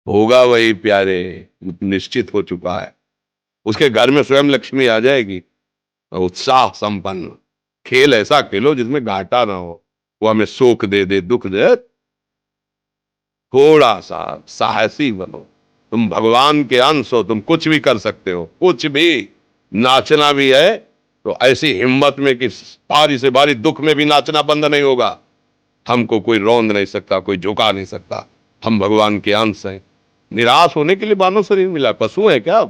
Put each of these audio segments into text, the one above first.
होगा वही प्यारे, निश्चित हो चुका है। उसके घर में स्वयं लक्ष्मी आ जाएगी। उत्साह संपन्न खेल ऐसा खेलो जिसमें घाटा ना हो। वो हमें सुख दे दे दुख दे, थोड़ा सा साहसी बनो। तुम भगवान के अंश हो, तुम कुछ भी कर सकते हो, कुछ भी। नाचना भी है तो ऐसी हिम्मत में कि बारी से बारी दुख में भी नाचना बंद नहीं होगा। हमको कोई रौंद नहीं सकता, कोई झुका नहीं सकता। हम भगवान के अंश हैं। निराश होने के लिए मानव शरीर मिला, पशु है क्या?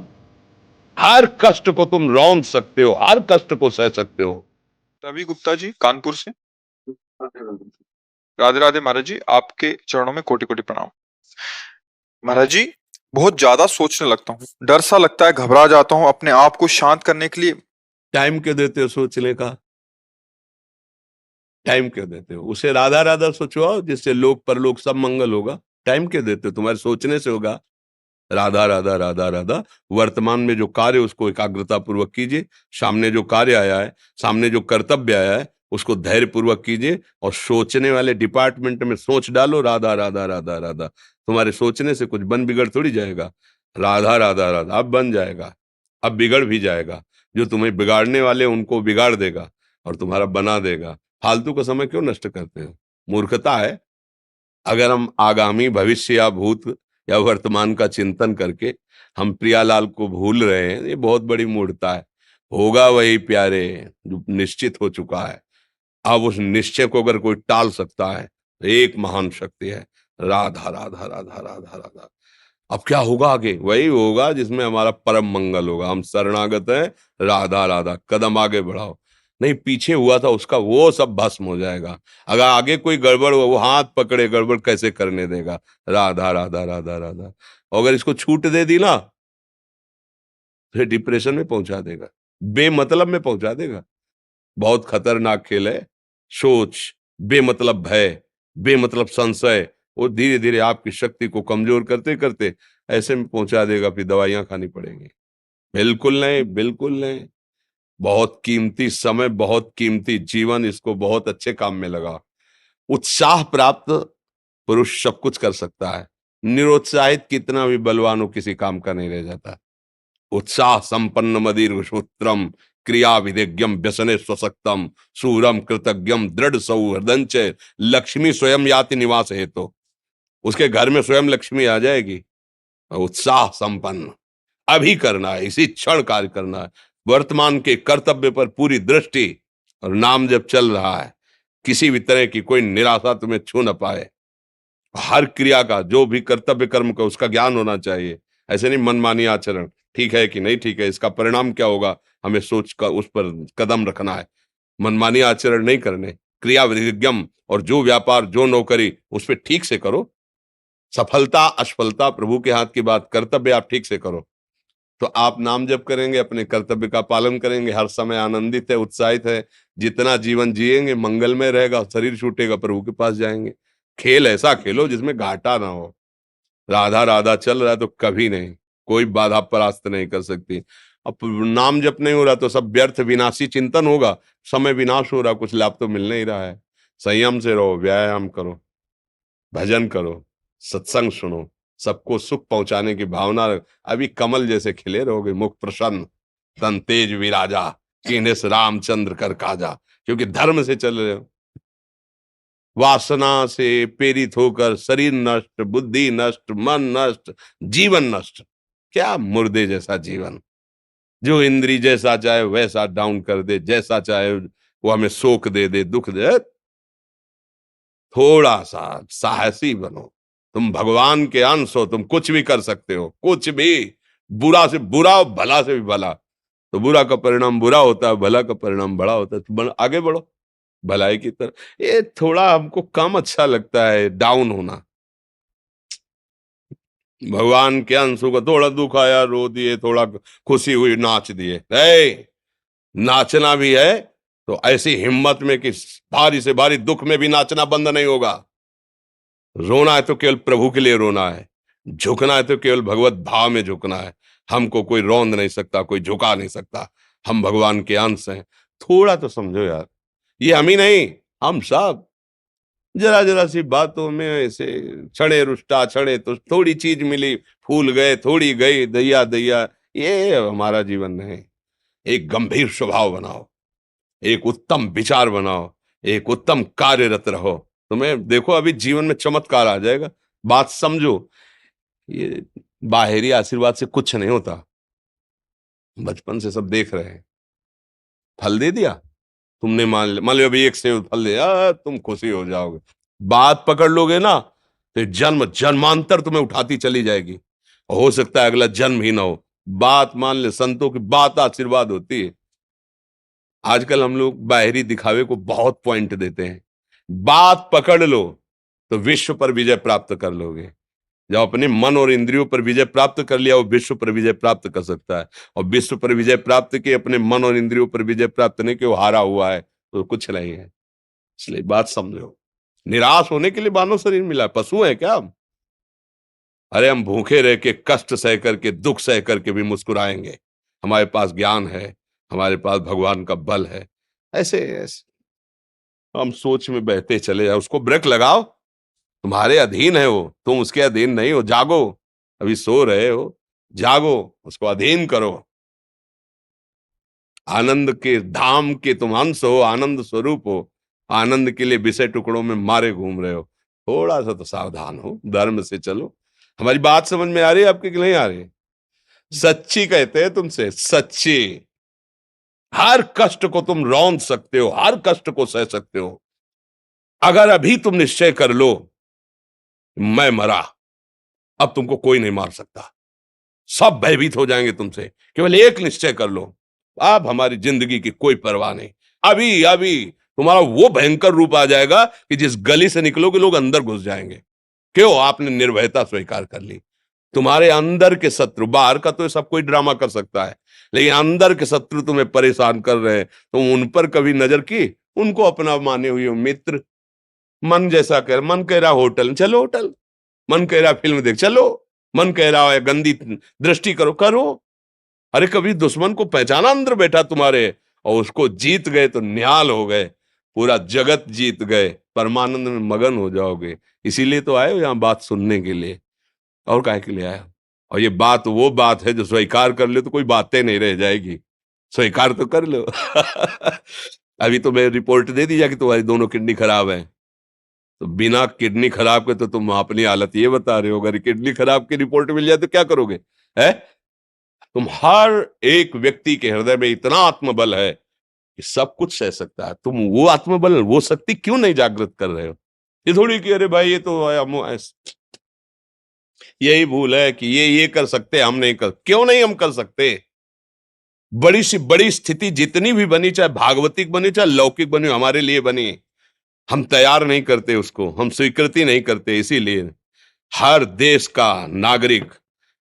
हर कष्ट को तुम रौंद सकते हो, हर कष्ट को सह सकते हो। रवि गुप्ता जी, कानपुर से। राधे राधे महाराज जी, आपके चरणों में कोटि कोटि प्रणाम। महाराज जी, बहुत ज्यादा सोचने लगता हूँ, डर सा लगता है, घबरा जाता हूँ। अपने आप को शांत करने के लिए टाइम क्यों देते हो सोचने का? टाइम क्यों देते हो? उसे राधा राधा सोचवाओ जिससे लोक परलोक सब मंगल होगा। टाइम क्यों देते हो? तुम्हारे सोचने से होगा। राधा राधा राधा राधा। वर्तमान में जो कार्य उसको एकाग्रता पूर्वक कीजिए। सामने जो कार्य आया है, सामने जो कर्तव्य आया है, उसको धैर्य पूर्वक कीजिए। और सोचने वाले डिपार्टमेंट में सोच डालो राधा राधा राधा राधा। तुम्हारे सोचने से कुछ बन बिगड़ थोड़ी जाएगा। राधा राधा राधा अब बन जाएगा, अब बिगड़ भी जाएगा। जो तुम्हें बिगाड़ने वाले उनको बिगाड़ देगा और तुम्हारा बना देगा। फालतू का समय क्यों नष्ट करते हो? मूर्खता है। अगर हम आगामी भविष्य या भूत या वर्तमान का चिंतन करके हम प्रियालाल को भूल रहे हैं, ये बहुत बड़ी मूर्खता है। होगा वही प्यारे जो निश्चित हो चुका है। अब उस निश्चय को अगर कोई टाल सकता है तो एक महान शक्ति है, राधा राधा राधा राधा राधा। अब क्या होगा आगे? वही होगा जिसमें हमारा परम मंगल होगा। हम शरणागत हैं, राधा राधा। कदम आगे बढ़ाओ। नहीं, पीछे हुआ था उसका वो सब भस्म हो जाएगा। अगर आगे कोई गड़बड़ हो, वो हाथ पकड़े गड़बड़ कैसे करने देगा? राधा राधा राधा राधा। और अगर इसको छूट दे दी ना, फिर डिप्रेशन में पहुंचा देगा, बेमतलब में पहुंचा देगा। बहुत खतरनाक खेल है। सोच, बेमतलब भय, बेमतलब संशय, वो धीरे धीरे आपकी शक्ति को कमजोर करते करते ऐसे में पहुंचा देगा, फिर दवाइयां खानी पड़ेंगी। बिल्कुल नहीं, बिल्कुल नहीं। बहुत कीमती समय, बहुत कीमती जीवन, इसको बहुत अच्छे काम में लगा। उत्साह प्राप्त पुरुष सब कुछ कर सकता है। निरुत्साहित कितना भी बलवान हो, किसी काम का नहीं रह जाता। उत्साह संपन्न मदीर्घ सूत्रम, क्रिया विधेज्ञम व्यसने स्वसक्तम, सूरम कृतज्ञम दृढ़ सौहृदंच, लक्ष्मी स्वयं याति निवास हेतु। उसके घर में स्वयं लक्ष्मी आ जाएगी। और उत्साह संपन्न अभी करना है, इसी क्षण कार्य करना है। वर्तमान के कर्तव्य पर पूरी दृष्टि। और नाम जब चल रहा है, किसी भी तरह की कोई निराशा तुम्हें छू न पाए। हर क्रिया का, जो भी कर्तव्य कर्म का, उसका ज्ञान होना चाहिए। ऐसे नहीं मनमानी आचरण, ठीक है कि नहीं ठीक है, इसका परिणाम क्या होगा, हमें सोच कर उस पर कदम रखना है। मनमानी आचरण नहीं करने। क्रिया विधिज्ञम, और जो व्यापार जो नौकरी उस पर ठीक से करो। सफलता असफलता प्रभु के हाथ की बात, कर्तव्य आप ठीक से करो तो आप नाम जप करेंगे, अपने कर्तव्य का पालन करेंगे, हर समय आनंदित है, उत्साहित है। जितना जीवन जिएंगे मंगलमय रहेगा। शरीर छूटेगा, प्रभु के पास जाएंगे। खेल ऐसा खेलो जिसमें घाटा ना हो। राधा राधा चल रहा है तो कभी नहीं, कोई बाधा परास्त नहीं कर सकती। अब नाम जप नहीं हो रहा तो सब व्यर्थ विनाशी चिंतन होगा। समय विनाश हो रहा, कुछ लाभ तो मिल नहीं रहा है। संयम से रहो, व्यायाम करो, भजन करो, सत्संग सुनो, सबको सुख पहुंचाने की भावना अभी कमल जैसे खिले रहोगे, मुख प्रसन्न, तन तेज विराजा, कीन्हे से रामचंद्र कर काजा। क्योंकि धर्म से चल रहे हो। वासना से प्रेरित होकर शरीर नष्ट, बुद्धि नष्ट, मन नष्ट, जीवन नष्ट। क्या मुर्दे जैसा जीवन, जो इंद्री जैसा चाहे वैसा डाउन कर दे, जैसा चाहे वो हमें शोक दे दे दुख दे। थोड़ा सा साहसी बनो। तुम भगवान के अंश हो, तुम कुछ भी कर सकते हो, कुछ भी। बुरा से बुरा और भला से भी भला। तो बुरा का परिणाम बुरा होता है, भला का परिणाम बड़ा होता है। तो आगे बढ़ो भलाई की तरफ। ये थोड़ा हमको कम अच्छा लगता है डाउन होना। भगवान के अंशों का थोड़ा दुख आया रो दिए, थोड़ा खुशी हुई नाच दिए। नाचना भी है तो ऐसी हिम्मत में कि भारी से भारी दुख में भी नाचना बंद नहीं होगा। रोना है तो केवल प्रभु के लिए रोना है। झुकना है तो केवल भगवत भाव में झुकना है। हमको कोई रौंद नहीं सकता, कोई झुका नहीं सकता। हम भगवान के अंश हैं। थोड़ा तो समझो यार, ये हम ही नहीं, हम सब। जरा जरा सी बातों में ऐसे क्षणे रुष्टा क्षणे तो थोड़ी चीज मिली, फूल गए, थोड़ी गई, दैया दैया, ये हमारा जीवन नहीं। एक गंभीर स्वभाव बनाओ, एक उत्तम विचार बनाओ, एक उत्तम कार्यरत रहो। तुम्हें देखो अभी जीवन में चमत्कार आ जाएगा। बात समझो, ये बाहरी आशीर्वाद से कुछ नहीं होता। बचपन से सब देख रहे हैं। फल दे दिया, तुमने मान लो अभी एक सेब फल दिया, तुम खुशी हो जाओगे। बात पकड़ लोगे ना तो जन्म जन्मांतर तुम्हें उठाती चली जाएगी। हो सकता है अगला जन्म ही ना हो। बात मान ले, संतों की बात आशीर्वाद होती है। आजकल हम लोग बाहरी दिखावे को बहुत पॉइंट देते हैं। बात पकड़ लो तो विश्व पर विजय प्राप्त कर लोगे। जब अपने मन और इंद्रियों पर विजय प्राप्त कर लिया, वो विश्व पर विजय प्राप्त कर सकता है। और विश्व पर विजय प्राप्त किए, अपने मन और इंद्रियों पर विजय प्राप्त नहीं किया, वो हारा हुआ है, तो कुछ नहीं है। इसलिए बात समझो। निराश होने के लिए मानव शरीर मिला, पशु है क्या हम? अरे हम भूखे रह के, कष्ट सह करके, दुख सह करके भी मुस्कुराएंगे। हमारे पास ज्ञान है, हमारे पास भगवान का बल है। ऐसे ऐसे हम सोच में बहते चले जाओ। उसको ब्रेक लगाओ, तुम्हारे अधीन है वो, तुम उसके अधीन नहीं हो। जागो, अभी सो रहे हो, जागो, उसको अधीन करो। आनंद के धाम के तुम अंश हो, आनंद स्वरूप हो। आनंद के लिए विषय टुकड़ों में मारे घूम रहे हो। थोड़ा सा तो सावधान हो, धर्म से चलो। हमारी बात समझ में आ रही है आपकी कि नहीं आ रही? सच्ची कहते हैं तुमसे, सच्ची। हर कष्ट को तुम रौंद सकते हो, हर कष्ट को सह सकते हो, अगर अभी तुम निश्चय कर लो मैं मरा, अब तुमको कोई नहीं मार सकता। सब भयभीत हो जाएंगे तुमसे। केवल एक निश्चय कर लो, अब हमारी जिंदगी की कोई परवाह नहीं। अभी अभी तुम्हारा वो भयंकर रूप आ जाएगा कि जिस गली से निकलोगे लोग अंदर घुस जाएंगे। क्यों? आपने निर्भयता स्वीकार कर ली। तुम्हारे अंदर के शत्रु, बाहर का तो सब कोई ड्रामा कर सकता है, लेकिन अंदर के शत्रु तुम्हें परेशान कर रहे हैं, तुम उन पर कभी नजर की? उनको अपना माने हुए हो मित्र। मन जैसा कर, मन कह रहा होटल चलो होटल, मन कह रहा फिल्म देख चलो, मन कह रहा है गंदी दृष्टि करो करो। अरे कभी दुश्मन को पहचाना अंदर बैठा तुम्हारे, और उसको जीत गए तो निहाल हो गए, पूरा जगत जीत गए, परमानंद में मगन हो जाओगे। इसीलिए तो आए हो यहाँ बात सुनने के लिए, और काहे के लिए आए हो? और ये बात वो बात है जो स्वीकार कर ले तो कोई बातें नहीं रह जाएगी। स्वीकार तो कर लो। अभी तो मैं रिपोर्ट दे दी जा कि तुम्हारी दोनों किडनी खराब है, तो बिना किडनी खराब के तो तुम अपनी हालत ये बता रहे हो। अगर किडनी खराब की रिपोर्ट मिल जाए तो क्या करोगे? है? तुम हर एक व्यक्ति के हृदय में इतना आत्मबल है कि सब कुछ सह सकता है। तुम वो आत्मबल, वो शक्ति क्यों नहीं जागृत कर रहे हो? ये थोड़ी कि अरे भाई ये तो यही भूल है कि ये कर सकते, हम नहीं कर। क्यों नहीं हम कर सकते? बड़ी सी बड़ी स्थिति जितनी भी बनी, चाहे भागवतिक बनी चाहे लौकिक बनी, हमारे लिए बनी, हम तैयार नहीं करते उसको, हम स्वीकृति नहीं करते। इसीलिए हर देश का नागरिक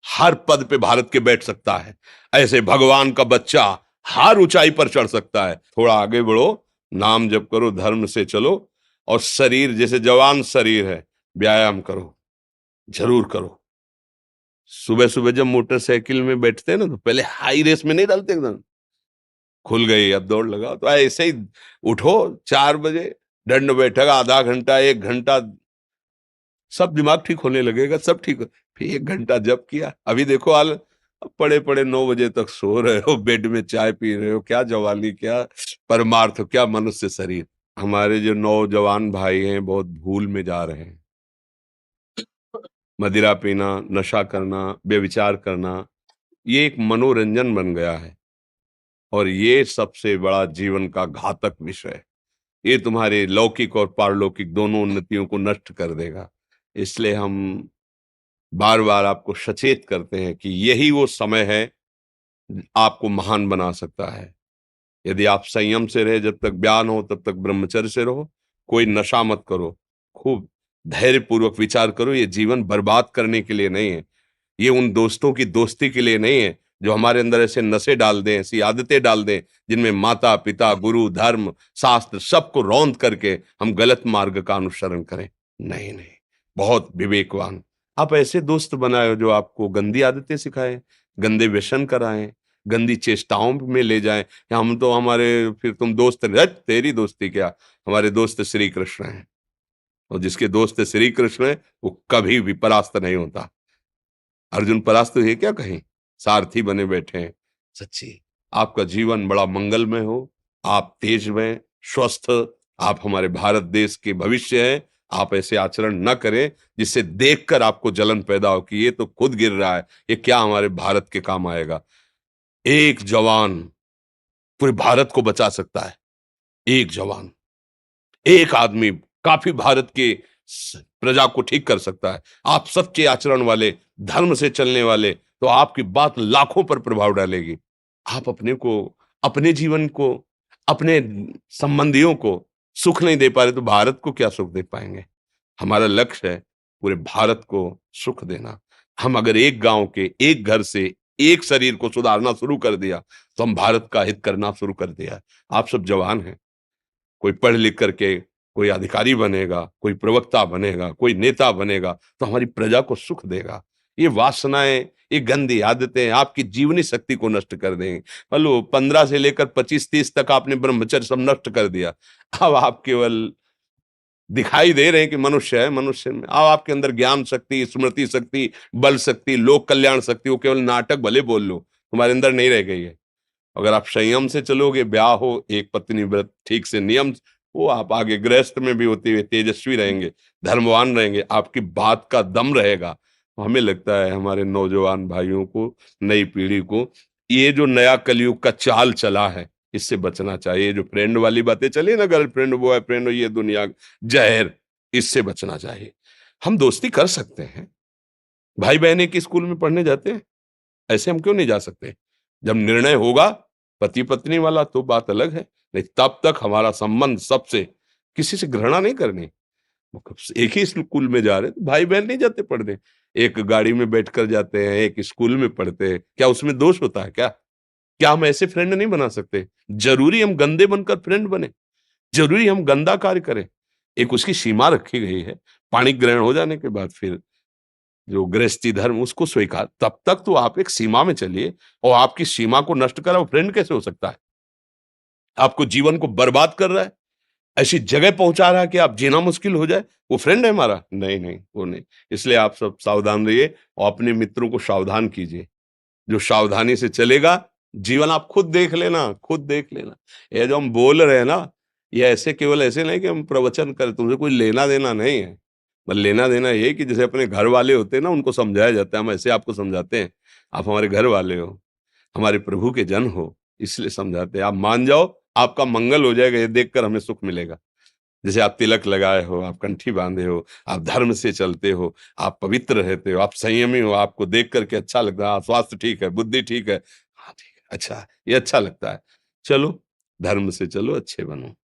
हर पद पे भारत के बैठ सकता है, ऐसे भगवान का बच्चा हर ऊंचाई पर चढ़ सकता है। थोड़ा आगे बढ़ो, नाम जप करो, धर्म से चलो, और शरीर जैसे जवान शरीर है, व्यायाम करो, जरूर करो। सुबह सुबह जब मोटरसाइकिल में बैठते हैं ना, तो पहले हाई रेस में नहीं डालते, एकदम खुल गई अब दौड़ लगाओ, तो ऐसे ही उठो 4 बजे, दंड बैठक आधा घंटा 1 घंटा, सब दिमाग ठीक होने लगेगा, सब ठीक हो। फिर 1 घंटा जप किया। अभी देखो हाल, पड़े पड़े 9 बजे तक सो रहे हो, बेड में चाय पी रहे हो। क्या जवानी, क्या परमार्थ, क्या मनुष्य शरीर। हमारे जो नौजवान भाई हैं बहुत भूल में जा रहे हैं। मदिरा पीना, नशा करना, व्यभिचार करना, ये एक मनोरंजन बन गया है, और ये सबसे बड़ा जीवन का घातक विषय है। ये तुम्हारे लौकिक और पारलौकिक दोनों उन्नतियों को नष्ट कर देगा। इसलिए हम बार बार आपको सचेत करते हैं कि यही वो समय है आपको महान बना सकता है। यदि आप संयम से रहे, जब तक ज्ञान हो तब तक ब्रह्मचर्य से रहो, कोई नशा मत करो, खूब धैर्य पूर्वक विचार करो। ये जीवन बर्बाद करने के लिए नहीं है, ये उन दोस्तों की दोस्ती के लिए नहीं है जो हमारे अंदर ऐसे नशे डाल दें, ऐसी आदतें डाल दें जिनमें माता पिता गुरु धर्म शास्त्र सबको रौंद करके हम गलत मार्ग का अनुसरण करें। नहीं नहीं, बहुत विवेकवान। आप ऐसे दोस्त बनाए जो आपको गंदी आदतें सिखाएं, गंदे व्यसन कराएं, गंदी चेष्टाओं में ले जाएं। या हम तो हमारे, फिर तुम दोस्त नहीं, तेरी दोस्ती क्या, हमारे दोस्त श्री कृष्ण हैं। और जिसके दोस्त श्री कृष्ण है वो कभी भी परास्त नहीं होता। अर्जुन परास्त हुए क्या कहीं, सारथी बने बैठे हैं। सच्ची आपका जीवन बड़ा मंगलमय हो, आप तेज में स्वस्थ, आप हमारे भारत देश के भविष्य हैं। आप ऐसे आचरण न करें जिससे देखकर आपको जलन पैदा हो कि ये तो खुद गिर रहा है, ये क्या हमारे भारत के काम आएगा। एक जवान पूरे भारत को बचा सकता है। एक जवान, एक आदमी काफी भारत के प्रजा को ठीक कर सकता है। आप सच्चे आचरण वाले, धर्म से चलने वाले, तो आपकी बात लाखों पर प्रभाव डालेगी। आप अपने को, अपने जीवन को, अपने संबंधियों को सुख नहीं दे पा रहे तो भारत को क्या सुख दे पाएंगे। हमारा लक्ष्य है पूरे भारत को सुख देना। हम अगर एक गांव के एक घर से एक शरीर को सुधारना शुरू कर दिया तो हम भारत का हित करना शुरू कर दिया। आप सब जवान हैं, कोई पढ़ लिख करके कोई अधिकारी बनेगा, कोई प्रवक्ता बनेगा, कोई नेता बनेगा तो हमारी प्रजा को सुख देगा। ये वासनाएं, ये गंदी आदतें आपकी जीवनी शक्ति को नष्ट कर देंगे। मान लो 15 से लेकर 25-30 तक आपने ब्रह्मचर्य सब नष्ट कर दिया। अब आप केवल दिखाई दे रहे हैं कि मनुष्य है, मनुष्य में अब आपके अंदर ज्ञान शक्ति, स्मृति शक्ति, बल शक्ति, लोक कल्याण शक्ति, वो केवल नाटक भले बोल लो, तुम्हारे अंदर नहीं रह गई है। अगर आप संयम से चलोगे, ब्याह हो, एक पत्नी व्रत ठीक से नियम, वो आप आगे गृहस्थ में भी होते हुए तेजस्वी रहेंगे, धर्मवान रहेंगे, आपकी बात का दम रहेगा। हमें लगता है हमारे नौजवान भाइयों को, नई पीढ़ी को, ये जो नया कलयुग का चाल चला है इससे बचना चाहिए। जो फ्रेंड वाली बातें चली ना, गर्लफ्रेंड बॉयफ्रेंड, ये दुनिया जहर, इससे बचना चाहिए। हम दोस्ती कर सकते हैं, भाई बहन एक ही स्कूल में पढ़ने जाते हैं, ऐसे हम क्यों नहीं जा सकते। जब निर्णय होगा पति पत्नी वाला तो बात अलग है, नहीं तब तक हमारा संबंध सबसे, किसी से घृणा नहीं करनी। एक ही स्कूल में जा रहे तो भाई बहन नहीं जाते पढ़ने, एक गाड़ी में बैठकर जाते हैं, एक स्कूल में पढ़ते हैं, क्या उसमें दोष होता है क्या? क्या हम ऐसे फ्रेंड नहीं बना सकते? जरूरी हम गंदे बनकर फ्रेंड बने? जरूरी हम गंदा कार्य करें? एक उसकी सीमा रखी गई है। पाणी ग्रहण हो जाने के बाद फिर जो गृहस्थी धर्म उसको स्वीकार, तब तक तो आप एक सीमा में चलिए। और आपकी सीमा को नष्ट करा वो फ्रेंड कैसे हो सकता है? आपको जीवन को बर्बाद कर रहा है, ऐसी जगह पहुंचा रहा है कि आप जीना मुश्किल हो जाए, वो फ्रेंड है हमारा? नहीं नहीं, वो नहीं। इसलिए आप सब सावधान रहिए और अपने मित्रों को सावधान कीजिए। जो सावधानी से चलेगा, जीवन आप खुद देख लेना, खुद देख लेना। ये जो हम बोल रहे हैं ना, ये ऐसे केवल ऐसे नहीं कि हम प्रवचन करें, तुमसे कोई लेना देना नहीं है। बस लेना देना ये कि जैसे अपने घर वाले होते हैं ना, उनको समझाया जाता है, हम ऐसे आपको समझाते हैं। आप हमारे घर वाले हो, हमारे प्रभु के जन हो, इसलिए समझाते हैं। आप मान जाओ, आपका मंगल हो जाएगा, ये देखकर हमें सुख मिलेगा। जैसे आप तिलक लगाए हो, आप कंठी बांधे हो, आप धर्म से चलते हो, आप पवित्र रहते हो, आप संयमी हो, आपको देख करके अच्छा लगता है, स्वास्थ्य ठीक है, बुद्धि ठीक है, हाँ ठीक है, अच्छा, ये अच्छा लगता है। चलो, धर्म से चलो, अच्छे बनो।